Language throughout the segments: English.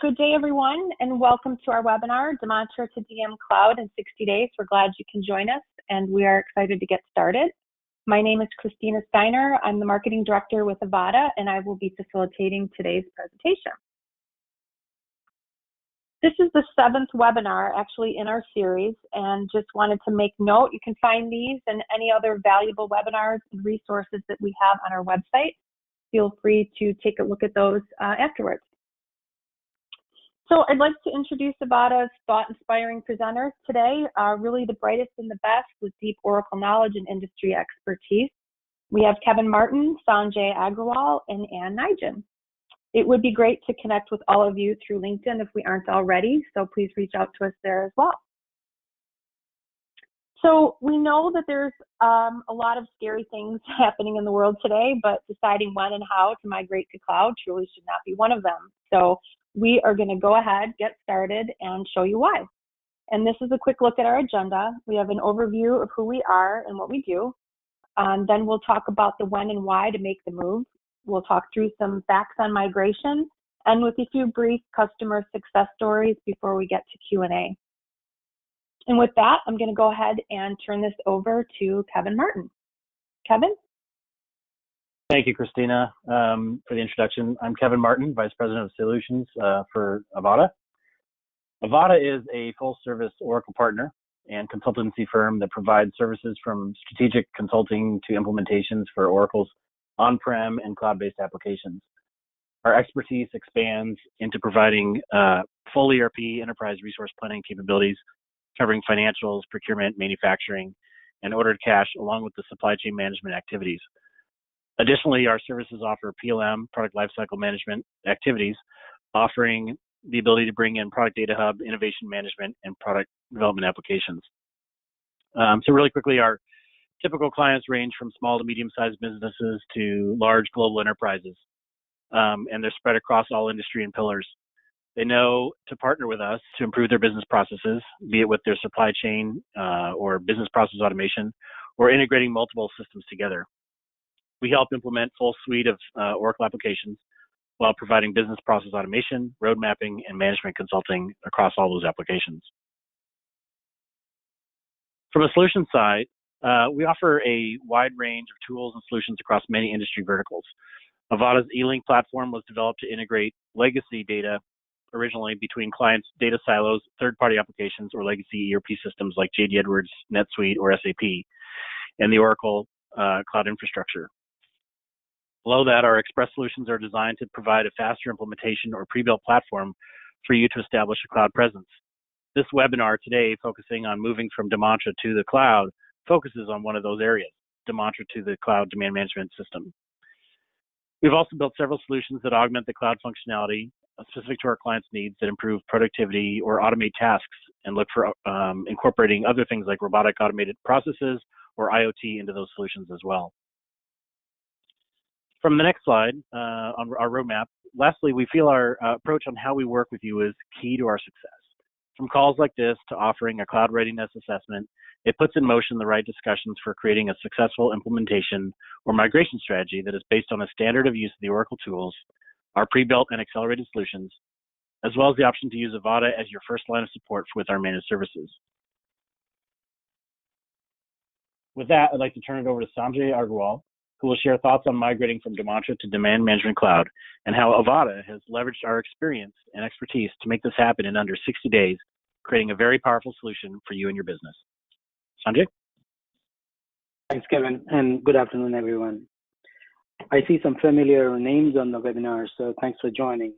Good day, everyone, and welcome to our webinar, Demantra to DM Cloud in 60 Days. We're glad you can join us, and we are excited to get started. My name is Christina Steiner. I'm the Marketing Director with AVATA, and I will be facilitating today's presentation. This is the 7th webinar, actually, in our series, and just wanted to make note, you can find these and any other valuable webinars and resources that we have on our website. Feel free to take a look at those afterwards. So I'd like to introduce AVATA's thought-inspiring presenters today, really the brightest and the best with deep Oracle knowledge and industry expertise. We have Kevin Martin, Sanjay Agrawal, and Ann Nijin. It would be great to connect with all of you through LinkedIn if we aren't already, so please reach out to us there as well. So we know that there's a lot of scary things happening in the world today, but deciding when and how to migrate to cloud truly should not be one of them. So we are going to go ahead, get started, and show you why. And this is a quick look at our agenda. We have an overview of who we are and what we do. Then we'll talk about the when and why to make the move. We'll talk through some facts on migration and with a few brief customer success stories before we get to Q&A. And with that, I'm going to go ahead and turn this over to Kevin Martin. Kevin? Thank you, Christina, for the introduction. I'm Kevin Martin, Vice President of Solutions for AVATA. AVATA is a full-service Oracle partner and consultancy firm that provides services from strategic consulting to implementations for Oracle's on-prem and cloud-based applications. Our expertise expands into providing full ERP enterprise resource planning capabilities, covering financials, procurement, manufacturing, and order to cash, along with the supply chain management activities. Additionally, our services offer PLM, product lifecycle management activities, offering the ability to bring in product data hub, innovation management, and product development applications. So really quickly, our typical clients range from small to medium-sized businesses to large global enterprises, and they're spread across all industry and pillars. They know to partner with us to improve their business processes, be it with their supply chain or business process automation, or integrating multiple systems together. We help implement full suite of Oracle applications while providing business process automation, road mapping, and management consulting across all those applications. From a solution side, we offer a wide range of tools and solutions across many industry verticals. AVATA's E-Link platform was developed to integrate legacy data originally between clients' data silos, third-party applications, or legacy ERP systems like JD Edwards, NetSuite, or SAP, and the Oracle cloud infrastructure. Below that, our Express solutions are designed to provide a faster implementation or pre-built platform for you to establish a cloud presence. This webinar today, focusing on moving from Demantra to the cloud, focuses on one of those areas, Demantra to the cloud demand management system. We've also built several solutions that augment the cloud functionality specific to our clients' needs that improve productivity or automate tasks and look for incorporating other things like robotic automated processes or IoT into those solutions as well. From the next slide on our roadmap, lastly, we feel our approach on how we work with you is key to our success. From calls like this to offering a cloud readiness assessment, it puts in motion the right discussions for creating a successful implementation or migration strategy that is based on a standard of use of the Oracle tools, our pre-built and accelerated solutions, as well as the option to use AVATA as your first line of support with our managed services. With that, I'd like to turn it over to Sanjay Agrawal, who will share thoughts on migrating from Demantra to Demand Management Cloud and how AVATA has leveraged our experience and expertise to make this happen in under 60 days, creating a very powerful solution for you and your business. Sanjay? Thanks, Kevin, and good afternoon, everyone. I see some familiar names on the webinar, so thanks for joining.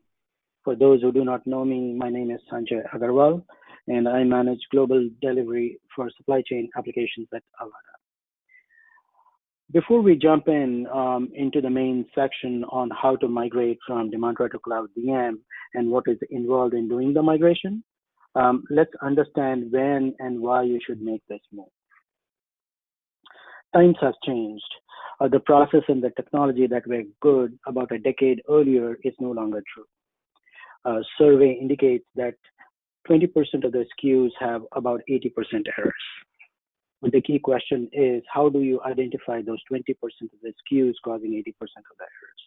For those who do not know me, my name is Sanjay Agrawal, and I manage global delivery for supply chain applications at AVATA. Before we jump into the main section on how to migrate from Demantra to Cloud DM and what is involved in doing the migration, let's understand when and why you should make this move. Times have changed. The process and the technology that were good about a decade earlier is no longer true. A survey indicates that 20% of the SKUs have about 80% errors. But the key question is, how do you identify those 20% of the SKUs causing 80% of the errors?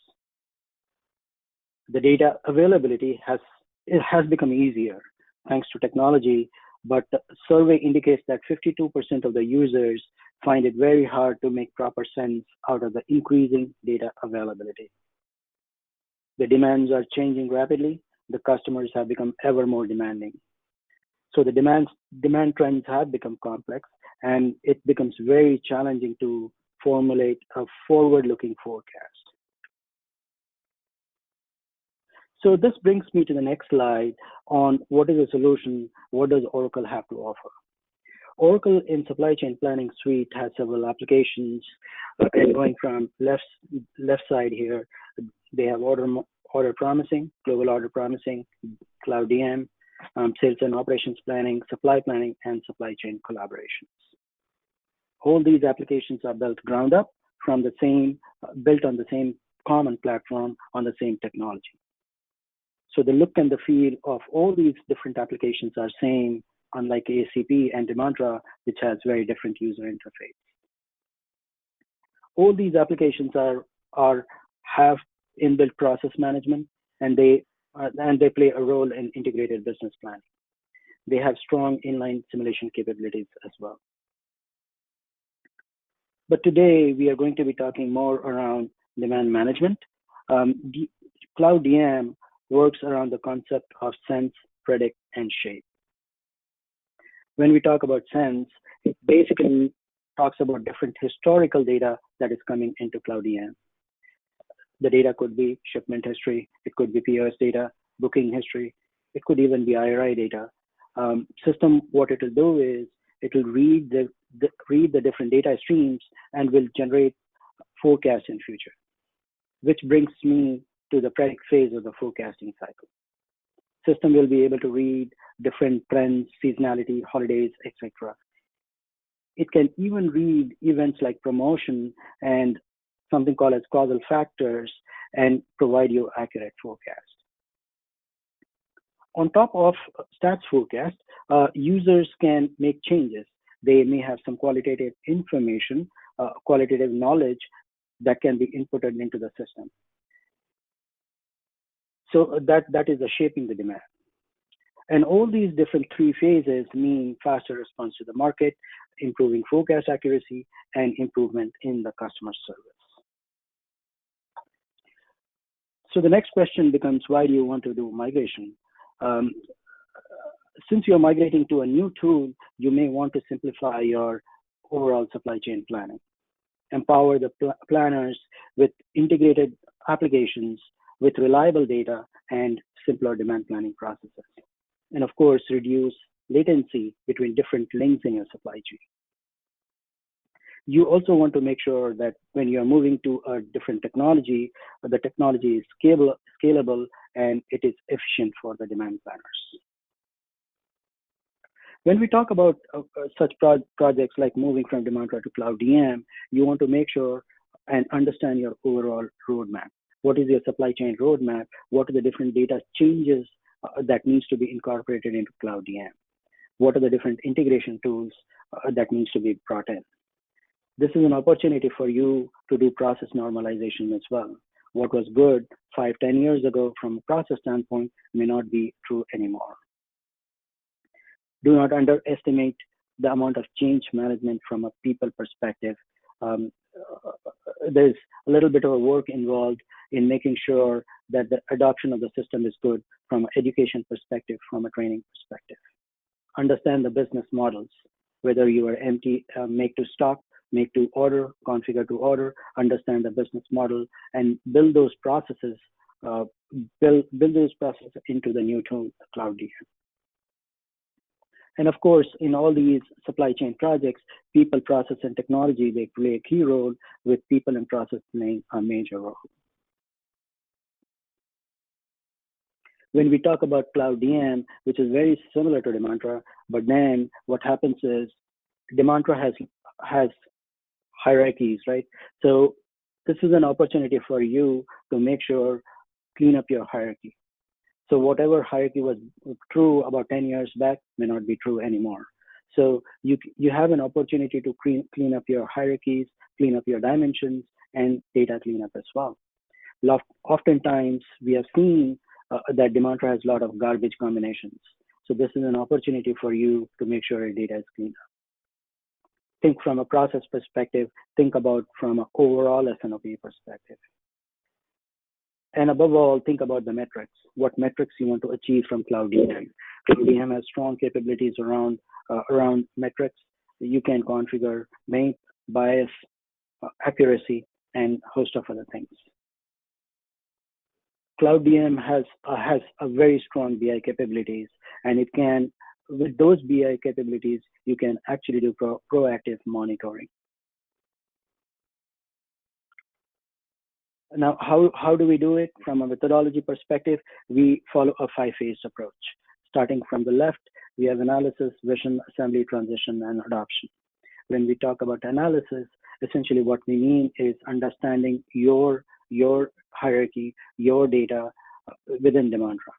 The data availability has it has become easier thanks to technology, but the survey indicates that 52% of the users find it very hard to make proper sense out of the increasing data availability. The demands are changing rapidly. The customers have become ever more demanding. So the demand trends have become complex, and it becomes very challenging to formulate a forward-looking forecast. So this brings me to the next slide on what is a solution, what does Oracle have to offer. Oracle in Supply Chain Planning Suite has several applications, and going from left side here, they have order promising, global order promising, Cloud DM, sales and operations planning, supply planning, and supply chain collaborations. All these applications are built ground up from the same, built on the same common platform on the same technology. So the look and the feel of all these different applications are same, unlike ACP and Demantra, which has very different user interface. All these applications have inbuilt process management, and they play a role in integrated business planning. They have strong inline simulation capabilities as well. But today we are going to be talking more around demand management. Cloud DM works around the concept of sense, predict, and shape. When we talk about sense, it basically talks about different historical data that is coming into Cloud DM. The data could be shipment history, it could be POS data, booking history, it could even be IRI data. System, what it will do is it will read the different data streams and will generate forecasts in future, which brings me to the predict phase of the forecasting cycle. System will be able to read different trends, seasonality, holidays, etc. It can even read events like promotion and something called as causal factors and provide you accurate forecast. On top of stats forecast, users can make changes. They may have some qualitative information, qualitative knowledge that can be inputted into the system. So that is the shaping the demand. And all these different three phases mean faster response to the market, improving forecast accuracy, and improvement in the customer service. So the next question becomes, why do you want to do migration? Since you're migrating to a new tool, you may want to simplify your overall supply chain planning, empower the planners with integrated applications, with reliable data and simpler demand planning processes. And of course, reduce latency between different links in your supply chain. You also want to make sure that when you're moving to a different technology, the technology is scalable and it is efficient for the demand planners. When we talk about such projects like moving from Demantra to Cloud DM, you want to make sure and understand your overall roadmap. What is your supply chain roadmap? What are the different data changes that needs to be incorporated into Cloud DM? What are the different integration tools that needs to be brought in? This is an opportunity for you to do process normalization as well. What was good 5, 10 years ago from a process standpoint may not be true anymore. Do not underestimate the amount of change management from a people perspective. There's a little bit of a work involved in making sure that the adoption of the system is good from an education perspective, from a training perspective. Understand the business models, whether you are empty, make to stock, make to order, configure to order, understand the business model, and build those processes, build those processes into the new tool, Cloud DM. And of course, in all these supply chain projects, people, process, and technology, they play a key role, with people and process playing a major role. When we talk about Cloud DM, which is very similar to Demantra, but then what happens is Demantra has hierarchies, right? So this is an opportunity for you to make sure, clean up your hierarchy. So whatever hierarchy was true about 10 years back may not be true anymore. So you have an opportunity to clean up your hierarchies, clean up your dimensions, and data cleanup as well. Oftentimes we have seen that Demantra has a lot of garbage combinations. So this is an opportunity for you to make sure your data is clean up. Think from a process perspective, think about from an overall SNOP perspective. And above all, think about the metrics, what metrics you want to achieve from Cloud DM. Cloud DM has strong capabilities around metrics. You can configure MAPE, bias, accuracy, and a host of other things. Cloud DM has a very strong BI capabilities, and it can, with those BI capabilities, you can actually do proactive monitoring. Now, how do we do it? From a methodology perspective, we follow a 5-phase approach. Starting from the left, we have analysis, vision, assembly, transition, and adoption. When we talk about analysis, essentially what we mean is understanding your hierarchy, your data within Demantra.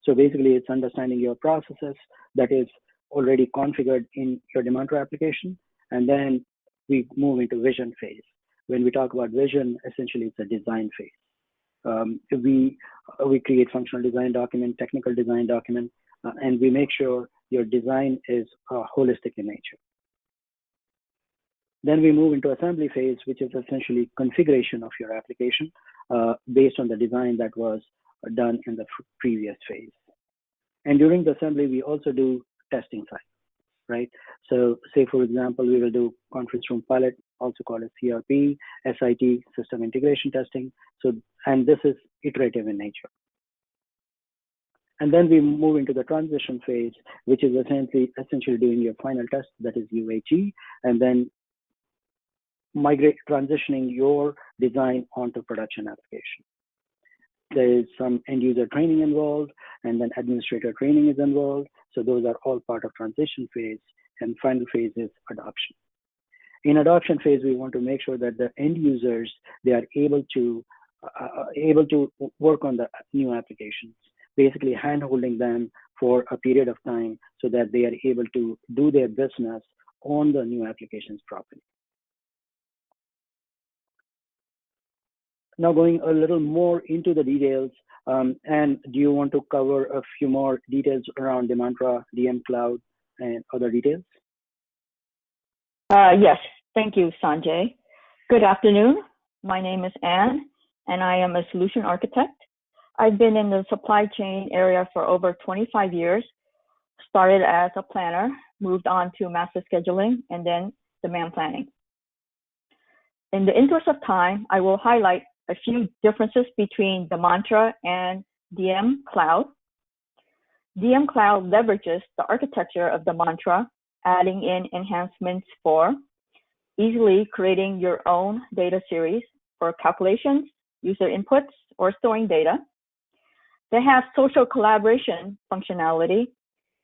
So basically, it's understanding your processes that is already configured in your Demantra application, and then we move into vision phase. When we talk about vision, essentially it's a design phase. We create functional design document, technical design document, and we make sure your design is holistic in nature. Then we move into assembly phase, which is essentially configuration of your application based on the design that was done in the previous phase. And during the assembly, we also do testing cycle, right? So say, for example, we will do conference room pilot, also called as CRP, SIT, system integration testing. So, and this is iterative in nature. And then we move into the transition phase, which is essentially doing your final test, that is UAT, and then transitioning your design onto production application. There is some end user training involved, and then administrator training is involved. So those are all part of transition phase, and final phase is adoption. In adoption phase, we want to make sure that the end users, they are able to work on the new applications, basically hand-holding them for a period of time so that they are able to do their business on the new applications properly. Now going a little more into the details, and do you want to cover a few more details around Demantra, DM Cloud, and other details? Yes, thank you, Sanjay. Good afternoon. My name is Anne, and I am a solution architect. I've been in the supply chain area for over 25 years, started as a planner, moved on to master scheduling, and then demand planning. In the interest of time, I will highlight a few differences between Demantra and DM Cloud. DM Cloud leverages the architecture of Demantra, adding in enhancements for easily creating your own data series for calculations, user inputs, or storing data. They have social collaboration functionality,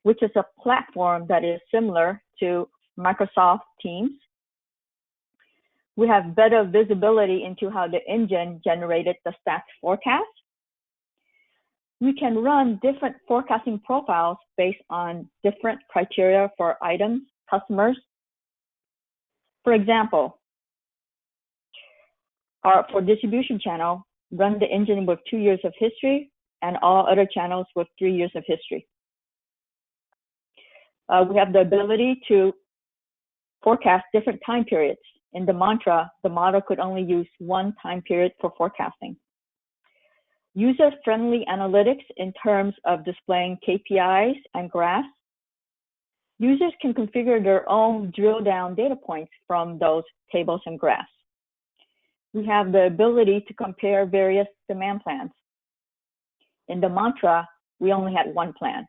which is a platform that is similar to Microsoft Teams. We have better visibility into how the engine generated the stats forecast. We can run different forecasting profiles based on different criteria for items, customers. For example, for distribution channel, run the engine with 2 years of history and all other channels with 3 years of history. We have the ability to forecast different time periods. In Demantra, the model could only use one time period for forecasting. User-friendly analytics in terms of displaying KPIs and graphs. Users can configure their own drill-down data points from those tables and graphs. We have the ability to compare various demand plans. In Demantra, we only had one plan.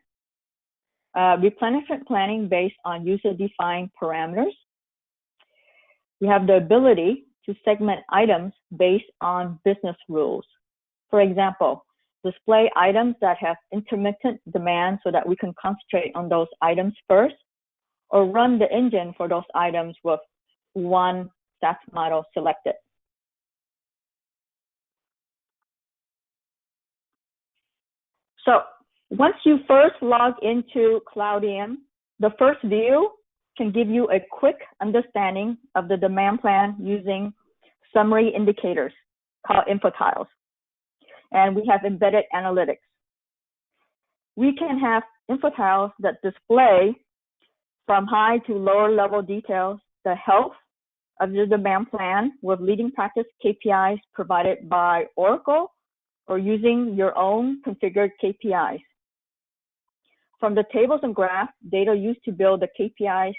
Replenishment planning based on user-defined parameters. We have the ability to segment items based on business rules. For example, display items that have intermittent demand so that we can concentrate on those items first, or run the engine for those items with one stats model selected. So once you first log into Cloud DM, the first view can give you a quick understanding of the demand plan using summary indicators called info tiles. And we have embedded analytics. We can have info tiles that display from high to lower level details the health of your demand plan with leading practice KPIs provided by Oracle or using your own configured KPIs. From the tables and graphs, data used to build the KPIs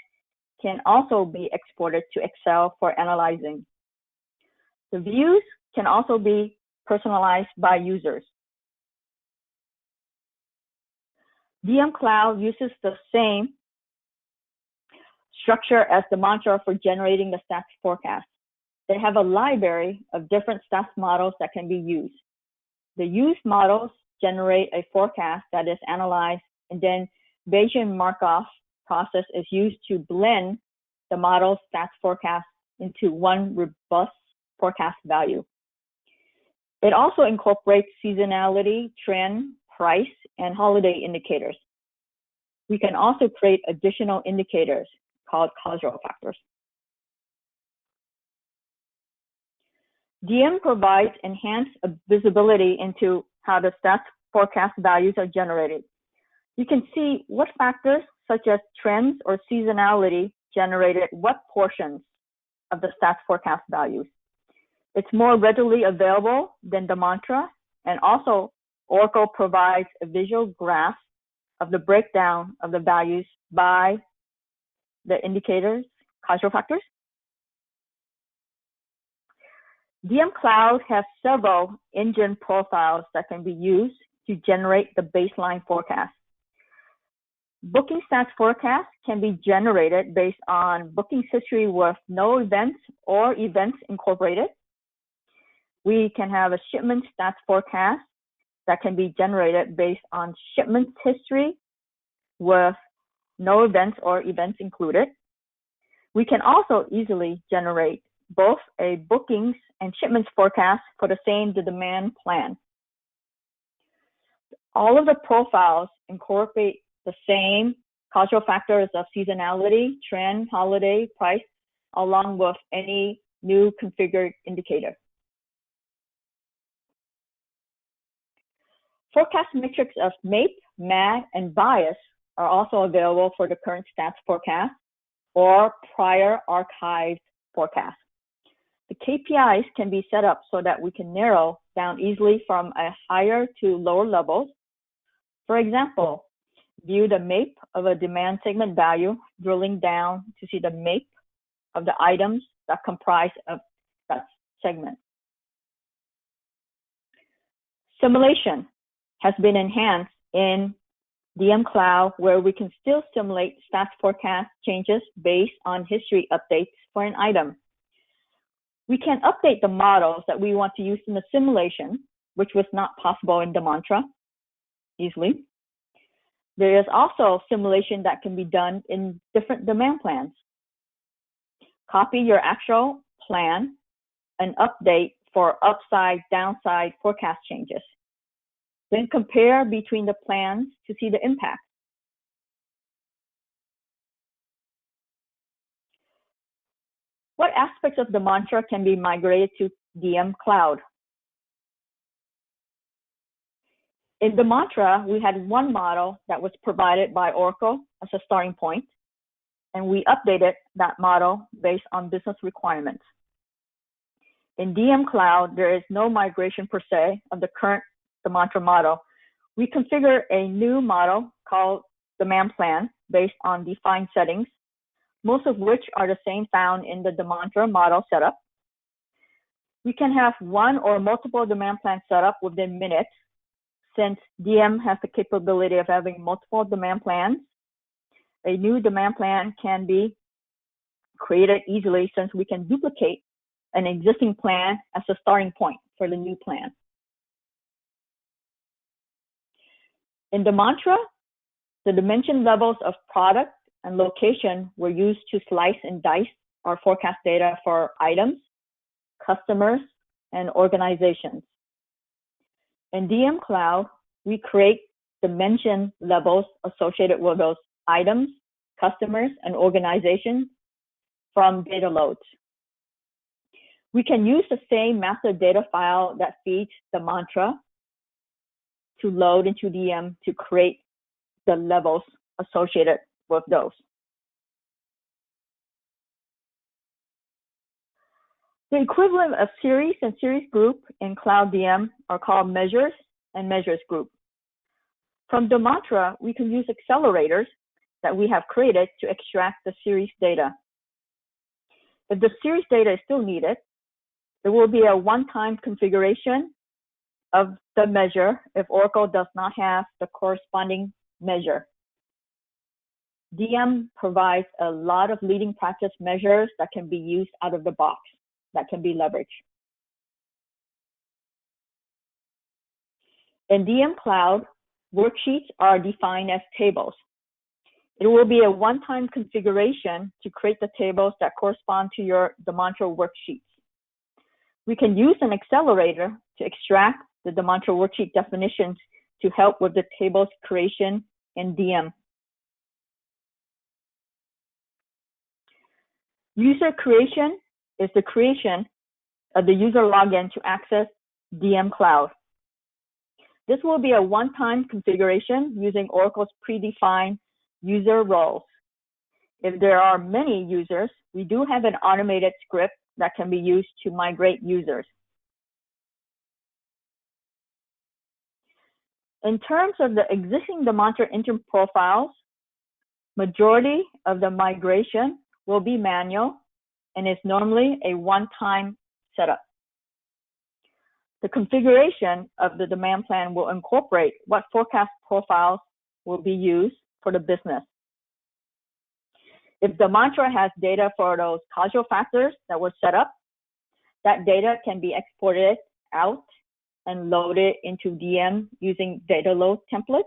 can also be exported to Excel for analyzing. The views can also be personalized by users. DM Cloud uses the same structure as Demantra for generating the stats forecast. They have a library of different stats models that can be used. The used models generate a forecast that is analyzed, and then Bayesian Markov process is used to blend the model's stats forecast into one robust forecast value. It also incorporates seasonality, trend, price, and holiday indicators. We can also create additional indicators called causal factors. DM provides enhanced visibility into how the stats forecast values are generated. You can see what factors such as trends or seasonality generated what portions of the stats forecast values. It's more readily available than Demantra, and also Oracle provides a visual graph of the breakdown of the values by the indicators, causal factors. DM Cloud has several engine profiles that can be used to generate the baseline forecast. Booking stats forecast can be generated based on bookings history with no events or events incorporated. We can have a shipment stats forecast that can be generated based on shipment history with no events or events included. We can also easily generate both a bookings and shipments forecast for the same demand plan. All of the profiles incorporate the same causal factors of seasonality, trend, holiday, price, along with any new configured indicator. Forecast metrics of MAPE, MAD, and bias are also available for the current stats forecast or prior archived forecast. The KPIs can be set up so that we can narrow down easily from a higher to lower levels. For example, view the MAPE of a demand segment value, drilling down to see the MAPE of the items that comprise of that segment. Simulation has been enhanced in DM Cloud, where we can still simulate stats forecast changes based on history updates for an item. We can update the models that we want to use in the simulation, which was not possible in Demantra easily. There is also simulation that can be done in different demand plans. Copy your actual plan and update for upside, downside forecast changes. Then compare between the plans to see the impact. What aspects of Demantra can be migrated to DM Cloud? In Demantra, we had one model that was provided by Oracle as a starting point, and we updated that model based on business requirements. In DM Cloud, there is no migration per se of the current Demantra model. We configure a new model called Demand Plan based on defined settings, most of which are the same found in the Demantra model setup. We can have one or multiple demand plans set up within minutes, since DM has the capability of having multiple demand plans. A new demand plan can be created easily since we can duplicate an existing plan as a starting point for the new plan. In Demantra, the dimension levels of product and location were used to slice and dice our forecast data for items, customers, and organizations. In DM Cloud, we create dimension levels associated with those items, customers, and organizations from data loads. We can use the same master data file that feeds Demantra to load into DM to create the levels associated with those. The equivalent of series and series group in Cloud DM are called measures and measures group. From Demantra, we can use accelerators that we have created to extract the series data. If the series data is still needed, there will be a one-time configuration of the measure if Oracle does not have the corresponding measure. DM provides a lot of leading practice measures that can be used out of the box, that can be leveraged. In DM Cloud, worksheets are defined as tables. It will be a one-time configuration to create the tables that correspond to your Demantra worksheets. We can use an accelerator to extract the Demantra worksheet definitions to help with the tables creation in DM. User creation is the creation of the user login to access DM Cloud. This will be a one-time configuration using Oracle's predefined user roles. If there are many users, we do have an automated script that can be used to migrate users. In terms of the existing Demantra intern profiles, majority of the migration will be manual and is normally a one-time setup. The configuration of the demand plan will incorporate what forecast profiles will be used for the business. If Demantra has data for those causal factors that were set up, that data can be exported out and loaded into DM using data load templates.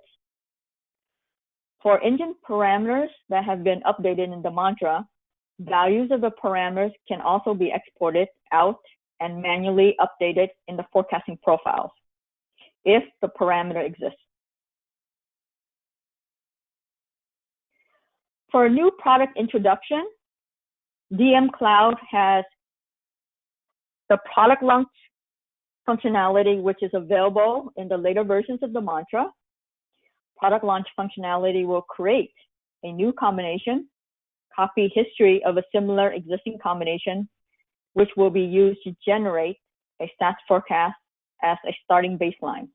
For engine parameters that have been updated in Demantra, values of the parameters can also be exported out and manually updated in the forecasting profiles if the parameter exists. For a new product introduction, DM Cloud has the product launch functionality, which is available in the later versions of Demantra. Product launch functionality will create a new combination, copy history of a similar existing combination, which will be used to generate a stats forecast as a starting baseline.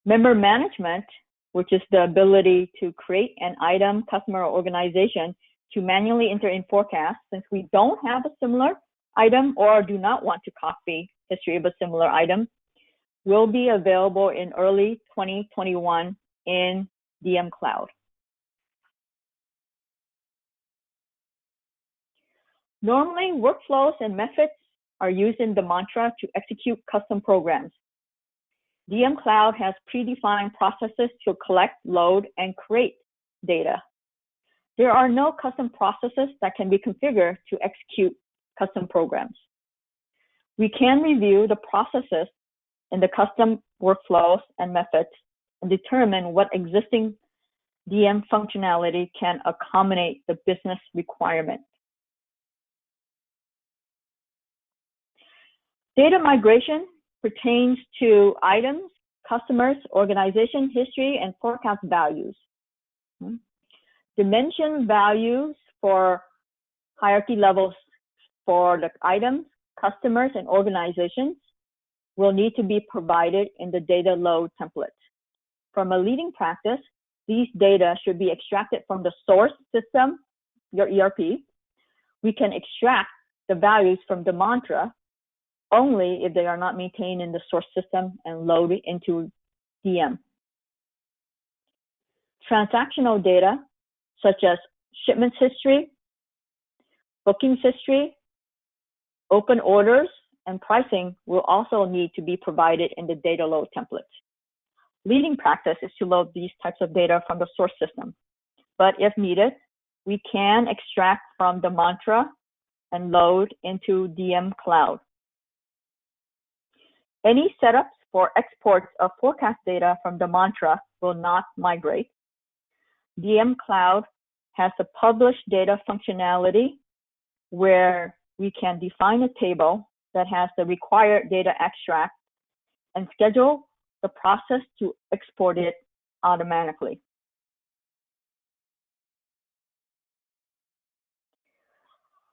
Member management, which is the ability to create an item, customer, or organization to manually enter in forecasts, since we don't have a similar item or do not want to copy history of a similar item, will be available in early 2021 in DM Cloud. Normally, workflows and methods are used in Demantra to execute custom programs. DM Cloud has predefined processes to collect, load, and create data. There are no custom processes that can be configured to execute custom programs. We can review the processes in the custom workflows and methods and determine what existing DM functionality can accommodate the business requirement. Data migration pertains to items, customers, organization history, and forecast values. Dimension values for hierarchy levels for the items, customers, and organizations will need to be provided in the data load template. From a leading practice, these data should be extracted from the source system, your ERP. We can extract the values from Demantra only if they are not maintained in the source system and loaded into DM. Transactional data, such as shipments history, bookings history, open orders, and pricing will also need to be provided in the data load template. Leading practice is to load these types of data from the source system, but if needed, we can extract from Demantra and load into DM Cloud. Any setups for exports of forecast data from Demantra will not migrate. DM Cloud has the publish data functionality where we can define a table that has the required data extract and schedule the process to export it automatically.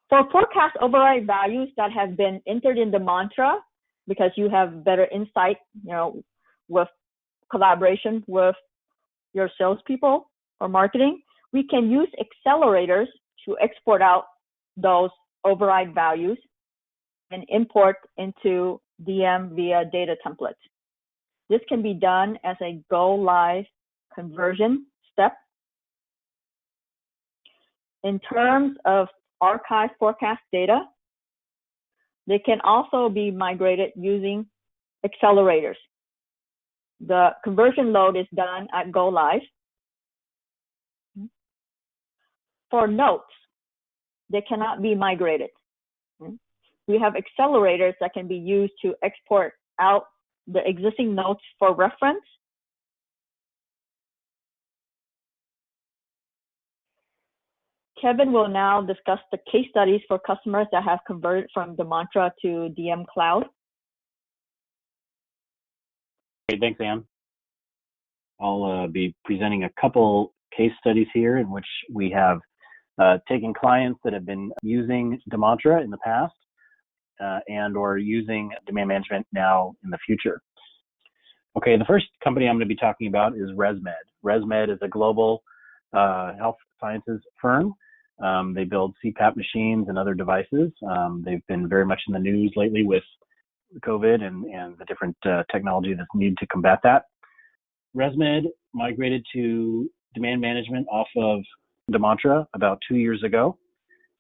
For forecast override values that have been entered in Demantra, because you have better insight, with collaboration with your salespeople or marketing, we can use accelerators to export out those override values and import into DM via data templates. This can be done as a go live conversion step. In terms of archive forecast data, they can also be migrated using accelerators. The conversion load is done at go live. For notes, they cannot be migrated. We have accelerators that can be used to export out the existing notes for reference. Kevin will now discuss the case studies for customers that have converted from Demantra to DM Cloud. Great, thanks, Anne. I'll be presenting a couple case studies here in which we have taken clients that have been using Demantra in the past and or using demand management now in the future. Okay, the first company I'm going to be talking about is ResMed. ResMed is a global health sciences firm. They build CPAP machines and other devices. They've been very much in the news lately with COVID and the different technology that's needed to combat that. ResMed migrated to demand management off of Demantra about 2 years ago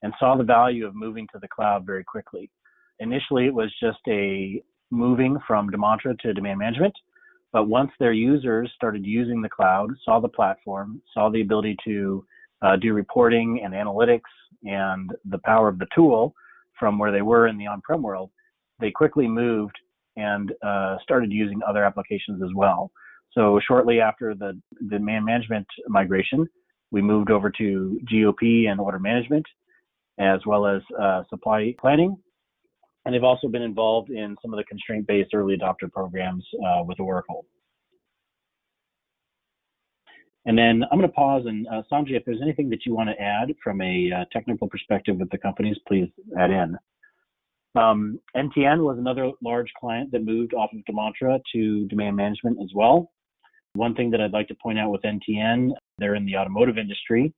and saw the value of moving to the cloud very quickly. Initially, it was just a moving from Demantra to demand management, but once their users started using the cloud, saw the platform, saw the ability to do reporting and analytics and the power of the tool from where they were in the on-prem world, they quickly moved and started using other applications as well. So shortly after the demand management migration, we moved over to GOP and order management, as well as supply planning. And they've also been involved in some of the constraint-based early adopter programs with Oracle. And then I'm going to pause, and Sanjay, if there's anything that you want to add from a technical perspective with the companies, please add in. NTN was another large client that moved off of Demantra to demand management as well. One thing that I'd like to point out with NTN, they're in the automotive industry.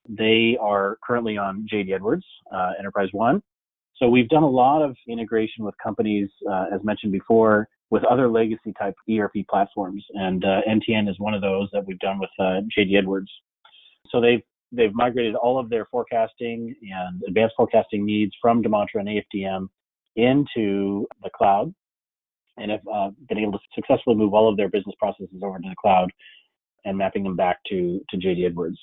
They are currently on JD Edwards, Enterprise One. So we've done a lot of integration with companies, as mentioned before, with other legacy type ERP platforms. And NTN is one of those that we've done with JD Edwards. So they've migrated all of their forecasting and advanced forecasting needs from Demantra and AFDM into the cloud, and have been able to successfully move all of their business processes over to the cloud and mapping them back to JD Edwards.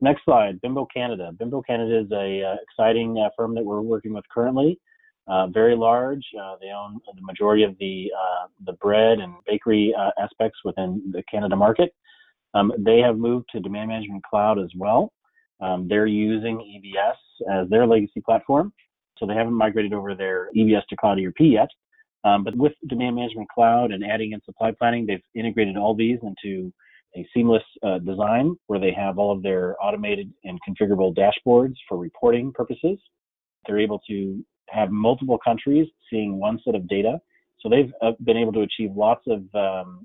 Next slide, Bimbo Canada. Bimbo Canada is a exciting firm that we're working with currently. Very large. They own the majority of the bread and bakery aspects within the Canada market. They have moved to Demand Management Cloud as well. They're using EBS as their legacy platform, so they haven't migrated over their EBS to Cloud ERP yet. But with Demand Management Cloud and adding in supply planning, they've integrated all these into a seamless design where they have all of their automated and configurable dashboards for reporting purposes. They're able to have multiple countries seeing one set of data. So they've been able to achieve lots of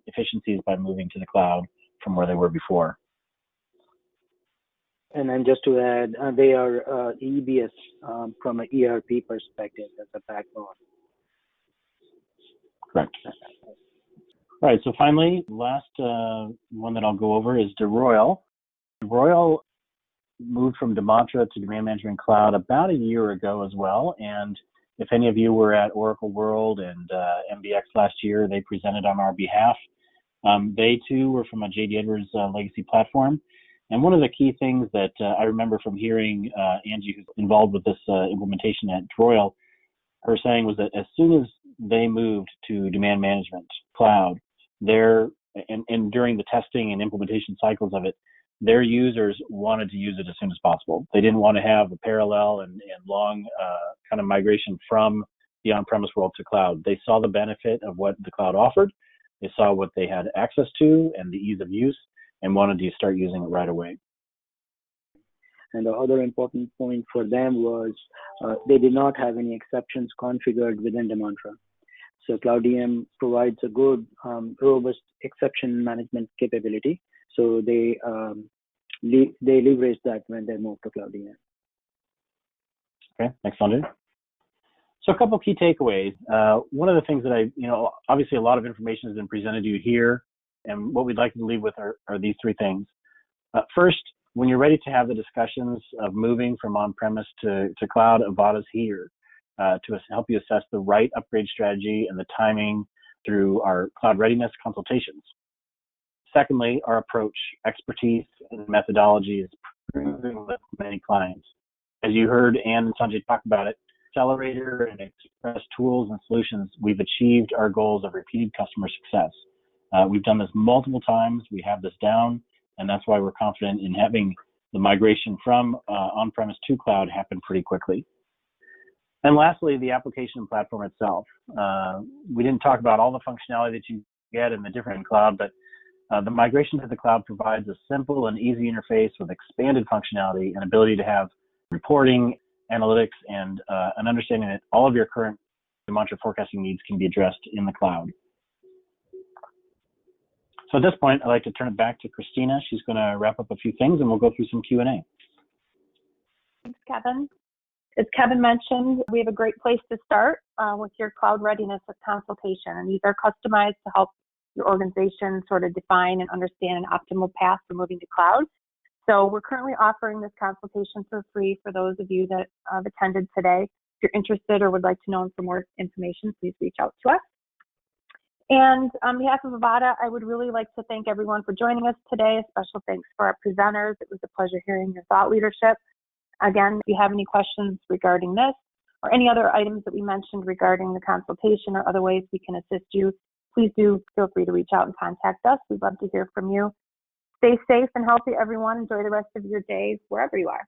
efficiencies by moving to the cloud from where they were before. And then just to add, they are EBS from an ERP perspective as a backbone. Correct. All right, so finally, last one that I'll go over is DeRoyal. DeRoyal moved from Demantra to Demand Management Cloud about a year ago as well. And if any of you were at Oracle World and MBX last year, they presented on our behalf. They too were from a JD Edwards legacy platform. And one of the key things that I remember from hearing Angie, who's involved with this implementation at DeRoyal, her saying was that as soon as they moved to Demand Management Cloud, and during the testing and implementation cycles of it, their users wanted to use it as soon as possible. They didn't want to have a parallel and long kind of migration from the on-premise world to cloud. They saw the benefit of what the cloud offered. They saw what they had access to and the ease of use, and wanted to start using it right away. And the other important point for them was they did not have any exceptions configured within Demantra. So CloudDM provides a good, robust exception management capability. So they leverage that when they move to CloudDM. Okay, thanks, Sanjay. So a couple key takeaways. One of the things that obviously a lot of information has been presented to you here, and what we'd like to leave with are these three things. First, when you're ready to have the discussions of moving from on-premise to cloud, AVATA's here to help you assess the right upgrade strategy and the timing through our cloud readiness consultations. Secondly, our approach, expertise, and methodology is proven with many clients. As you heard Ann and Sanjay talk about it, Accelerator and Express tools and solutions, we've achieved our goals of repeated customer success. We've done this multiple times. We have this down, and that's why we're confident in having the migration from on-premise to cloud happen pretty quickly. And lastly, the application platform itself. We didn't talk about all the functionality that you get in the different cloud, but the migration to the cloud provides a simple and easy interface with expanded functionality and ability to have reporting, analytics, and an understanding that all of your current Demantra forecasting needs can be addressed in the cloud. So at this point, I'd like to turn it back to Christina. She's going to wrap up a few things, and we'll go through some Q&A. Thanks, Kevin. As Kevin mentioned, we have a great place to start with your cloud readiness consultation, and these are customized to help your organization sort of define and understand an optimal path for moving to cloud. So we're currently offering this consultation for free for those of you that have attended today. If you're interested or would like to know for more information, please reach out to us. And on behalf of AVATA, I would really like to thank everyone for joining us today. A special thanks for our presenters. It was a pleasure hearing your thought leadership. Again, if you have any questions regarding this or any other items that we mentioned regarding the consultation or other ways we can assist you, please do feel free to reach out and contact us. We'd love to hear from you. Stay safe and healthy, everyone. Enjoy the rest of your days wherever you are.